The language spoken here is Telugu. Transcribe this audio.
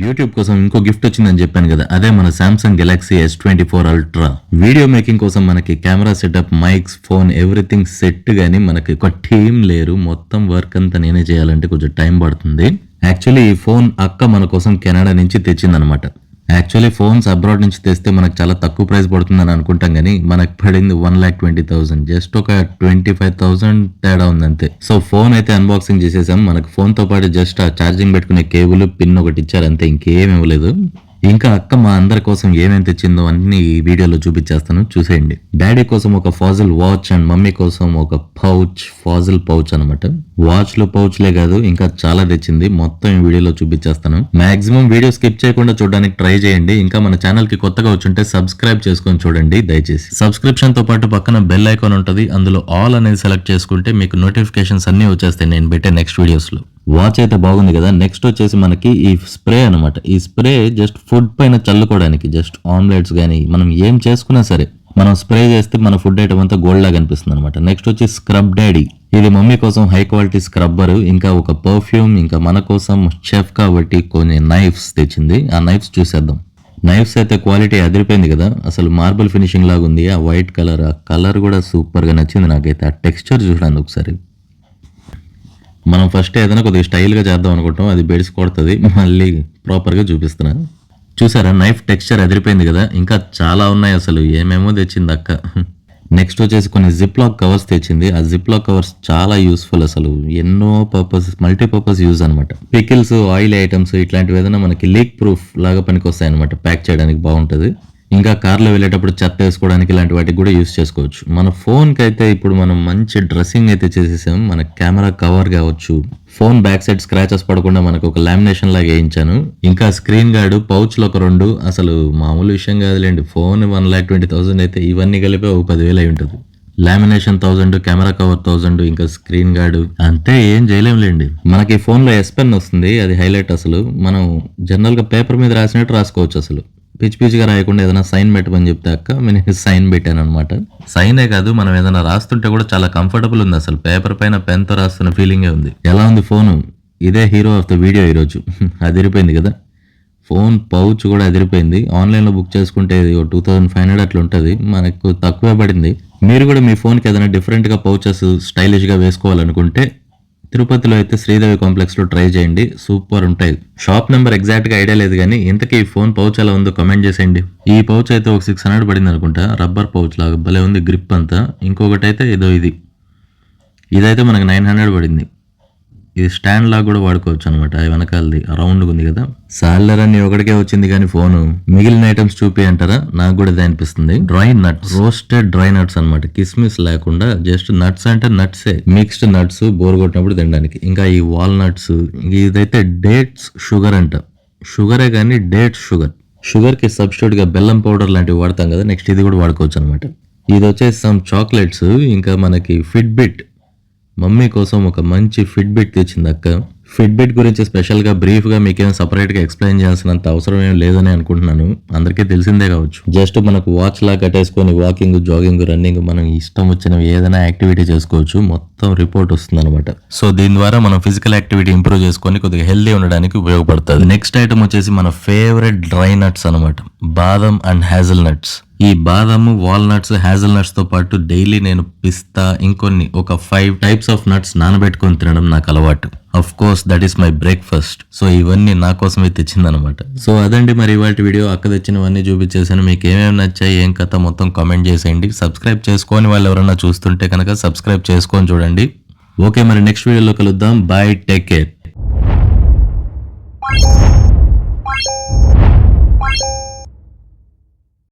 యూట్యూబ్ కోసం ఇంకో గిఫ్ట్ వచ్చిందని చెప్పాను కదా, అదే మన Samsung Galaxy S24 ultra. Video making కోసం మనకి camera setup, mics, phone everything set గానీ మనకి ఒక టీం లేరు. మొత్తం వర్క్ అంతా నేనే చేయాలంటే కొంచెం టైం పడుతుంది. యాక్చువల్లీ ఈ ఫోన్ అక్క మన కోసం కెనడా నుంచి తెచ్చిందనమాట. యాక్చువల్లీ ఫోన్స్ అబ్రాడ్ నుంచి తెస్తే మనకు చాలా తక్కువ ప్రైస్ పడుతుందని అనుకుంటాం కానీ మనకు పడింది 1,20,000. జస్ట్ ఒక 25,000 తేడా ఉంది అంతే. సో ఫోన్ అయితే అన్బాక్సింగ్ చేసేసాం. మనకు ఫోన్ తో పాటు జస్ట్ ఆ ఛార్జింగ్ పెట్టుకునే కేబుల్, పిన్ ఒకటి ఇచ్చారు అంతే, ఇంకేం ఇవ్వలేదు. ఇంకా అక్క మా అందరి కోసం ఏమేమి తెచ్చిందో అన్ని ఈ వీడియోలో చూపించేస్తాను, చూసేయండి. డాడీ కోసం ఒక ఫాజిల్ వాచ్ అండ్ మమ్మీ కోసం ఒక పౌచ్, ఫాజిల్ పౌచ్ అనమాట. వాచ్ లో పౌచ్లే కాదు ఇంకా చాలా తెచ్చింది, మొత్తం ఈ వీడియోలో చూపించేస్తాను. మాక్సిమం వీడియో స్కిప్ చేయకుండా చూడడానికి ట్రై చేయండి. ఇంకా మన ఛానల్ కి కొత్తగా వచ్చుంటే సబ్స్క్రైబ్ చేసుకొని చూడండి దయచేసి. సబ్స్క్రిప్షన్ తో పాటు పక్కన బెల్ ఐకాన్ ఉంటుంది, అందులో ఆల్ అనేది సెలెక్ట్ చేసుకుంటే మీకు నోటిఫికేషన్స్ అన్ని వచ్చేస్తాయి నేను పెట్టే నెక్స్ట్ వీడియోస్ లో. వాచ్ అయితే బాగుంది కదా. నెక్స్ట్ వచ్చేసి మనకి ఈ స్ప్రే అనమాట. ఈ స్ప్రే జస్ట్ ఫుడ్ పైన చల్లుకోవడానికి, జస్ట్ ఆమ్లెట్స్ గానీ మనం ఏం చేసుకున్నా సరే మనం స్ప్రే చేస్తే మన ఫుడ్ ఐటమ్ అంతా గోల్డ్ లాగా అనిపిస్తుంది అనమాట. నెక్స్ట్ వచ్చి స్క్రబ్ డాడీ. ఇది మమ్మీ కోసం హై క్వాలిటీ స్క్రబ్బర్, ఇంకా ఒక పర్ఫ్యూమ్, ఇంకా మన కోసం షెఫ్ కాబట్టి కొన్ని నైఫ్స్ తెచ్చింది. ఆ నైఫ్స్ చూసేద్దాం. నైఫ్స్ అయితే క్వాలిటీ అదిరిపోయింది కదా, అసలు మార్బుల్ ఫినిషింగ్ లాగా ఉంది. ఆ వైట్ కలర్, ఆ కలర్ కూడా సూపర్ గా నచ్చింది నాకైతే. ఆ టెక్స్చర్ చూడండి ఒకసారి. మనం ఫస్ట్ ఏదైనా కొద్దిగా స్టైల్గా చేద్దాం అనుకుంటాం, అది బెడిసి కొడుతుంది. మళ్ళీ ప్రాపర్గా చూపిస్తున్నా. చూసారా నైఫ్ టెక్స్చర్ అదిరిపోయింది కదా. ఇంకా చాలా ఉన్నాయి, అసలు ఏమేమో తెచ్చింది అక్క. నెక్స్ట్ వచ్చేసి కొన్ని జిప్ లాక్ కవర్స్ తెచ్చింది. ఆ జిప్ లాక్ కవర్స్ చాలా యూస్ఫుల్, అసలు ఎన్నో పర్పస్, మల్టీపర్పస్ యూజ్ అనమాట. పికిల్స్, ఆయిల్ ఐటమ్స్ ఇట్లాంటివి ఏదైనా మనకి లీక్ ప్రూఫ్ లాగా పనికొస్తాయి అనమాట, ప్యాక్ చేయడానికి బాగుంటుంది. ఇంకా కార్లో వెళ్ళేటప్పుడు చెత్త వేసుకోవడానికి ఇలాంటి వాటికి కూడా యూస్ చేసుకోవచ్చు. మన ఫోన్కి అయితే ఇప్పుడు మనం మంచి డ్రెస్సింగ్ అయితే చేసేసాం. మన కెమెరా కవర్ కావచ్చు, ఫోన్ బ్యాక్ సైడ్ స్క్రాచెస్ పడకుండా మనకు ఒక లామినేషన్ లాగా వేయించాను. ఇంకా స్క్రీన్ గార్డ్, పౌచ్ లో ఒక 2, అసలు మామూలు విషయం కాదులేండి. ఫోన్ 1,20,000 అయితే ఇవన్నీ కలిపి ఒక 10,000 అయి ఉంటుంది. లామినేషన్ 1000, కెమెరా కవర్ 1000, ఇంకా స్క్రీన్ గార్డ్ అంతే, ఏం చేయలేంలేండి. మనకి ఫోన్ లో S Pen వస్తుంది, అది హైలైట్. అసలు మనం జనరల్ గా పేపర్ మీద రాసినట్టు రాసుకోవచ్చు. అసలు పిచ్చి పిచ్చిగా రాయకుండా ఏదైనా సైన్ పెట్టమని చెప్తే అక్క నేను సైన్ పెట్టాను అనమాట. సైనే కాదు, మనం ఏదైనా రాస్తుంటే కూడా చాలా కంఫర్టబుల్ ఉంది. అసలు పేపర్ పైన పెన్ తో రాస్తున్న ఫీలింగే ఉంది. ఎలా ఉంది ఫోను? ఇదే హీరో ఆఫ్ ద వీడియో ఈరోజు. అదిరిపోయింది కదా. ఫోన్ పౌచ్ కూడా అదిరిపోయింది. ఆన్లైన్లో బుక్ చేసుకుంటే 2,500 అట్లా ఉంటుంది, మనకు తక్కువే పడింది. మీరు కూడా మీ ఫోన్కి ఏదైనా డిఫరెంట్గా పౌచెస్ స్టైలిష్గా వేసుకోవాలనుకుంటే తిరుపతిలో అయితే శ్రీదేవి కాంప్లెక్స్ లో ట్రై చేయండి, సూపర్ ఉంటాయి. షాప్ నెంబర్ ఎగ్జాక్ట్ గా ఐడియా లేదు కానీ ఇంతకీ ఈ ఫోన్ పౌచ్ ఎలా ఉందో కమెంట్ చేసేయండి. ఈ పౌచ్ అయితే ఒక 600 పడింది అనుకుంటా, రబ్బర్ పౌచ్ లాగా భలే ఉంది, గ్రిప్ అంతా. ఇంకొకటి అయితే ఇదైతే మనకు 900 పడింది. ఇది స్టాండ్ లాగా కూడా వాడుకోవచ్చు అనమాట. వెనకాలది రౌండ్ ఉంది కదా. సాలర్ అని ఒకటికే వచ్చింది కానీ ఫోను మిగిలిన ఐటమ్స్ చూపి అంటారా, నాకు కూడా ఇది అనిపిస్తుంది. Dry nuts, roasted dry nuts అనమాట, కిస్మిస్ లేకుండా జస్ట్ నట్స్ అంటే నట్సే, మిక్స్డ్ నట్స్, బోర్ కొట్టినప్పుడు తినడానికి. ఇంకా ఈ వాల్నట్స్, ఇదైతే డేట్స్ షుగర్ అంట. షుగరే కానీ డేట్స్ షుగర్ కి సబ్స్టిట్యూట్ గా బెల్లం పౌడర్ లాంటివి వాడతాం కదా, నెక్స్ట్ ఇది కూడా వాడుకోవచ్చు అనమాట. ఇది వచ్చేసి సమ్ చాక్లెట్స్. ఇంకా మనకి ఫిట్బిట్, మమ్మీ కోసం ఒక మంచి ఫిట్బిట్ తెచ్చింది అక్క. ఫిట్బిట్ గురించి స్పెషల్ గా బ్రీఫ్ గా మీకేం సపరేట్ గా ఎక్స్ప్లెయిన్ చేయాల్సినంత అవసరం ఏం లేదని అనుకుంటున్నాను, అందరికీ తెలిసిందే కావచ్చు. జస్ట్ మనకు వాచ్ లా కట్టేసుకొని వాకింగ్, జాగింగ్, రన్నింగ్, మనం ఇష్టం వచ్చిన ఏదైనా యాక్టివిటీ చేసుకోవచ్చు. మొత్తం రిపోర్ట్ వస్తుంది అనమాట. సో దీని ద్వారా మనం ఫిజికల్ యాక్టివిటీ ఇంప్రూవ్ చేసుకొని కొద్దిగా హెల్దీ ఉండడానికి ఉపయోగపడుతుంది. నెక్స్ట్ ఐటమ్ వచ్చేసి మన ఫేవరెట్ డ్రై నట్స్ అనమాట, బాదం అండ్ హ్యాజల్ నట్స్. ఈ బాదం, వాల్నట్స్, హ్యాజల్ నట్స్ తో పాటు డైలీ నేను పిస్తా, ఇంకొన్ని ఒక 5 టైప్స్ ఆఫ్ నట్స్ నానబెట్టుకొని తినడం నాకు అలవాటు. Of course that is my breakfast. So ఇవన్నీ నా కోసమే తెచ్చిందనమాట. సో అదండి మరి ఇవాళ వీడియో. అక్క తెచ్చినవన్నీ చూపించేసాను. మీకు ఏమేమి నచ్చాయి, ఏం కథ మొత్తం కామెంట్ చేసేయండి. సబ్స్క్రైబ్ చేసుకోని వాళ్ళు ఎవరైనా చూస్తుంటే కనుక సబ్స్క్రైబ్ చేసుకొని చూడండి. ఓకే, మరి నెక్స్ట్ వీడియోలో కలుద్దాం. Bye, take care.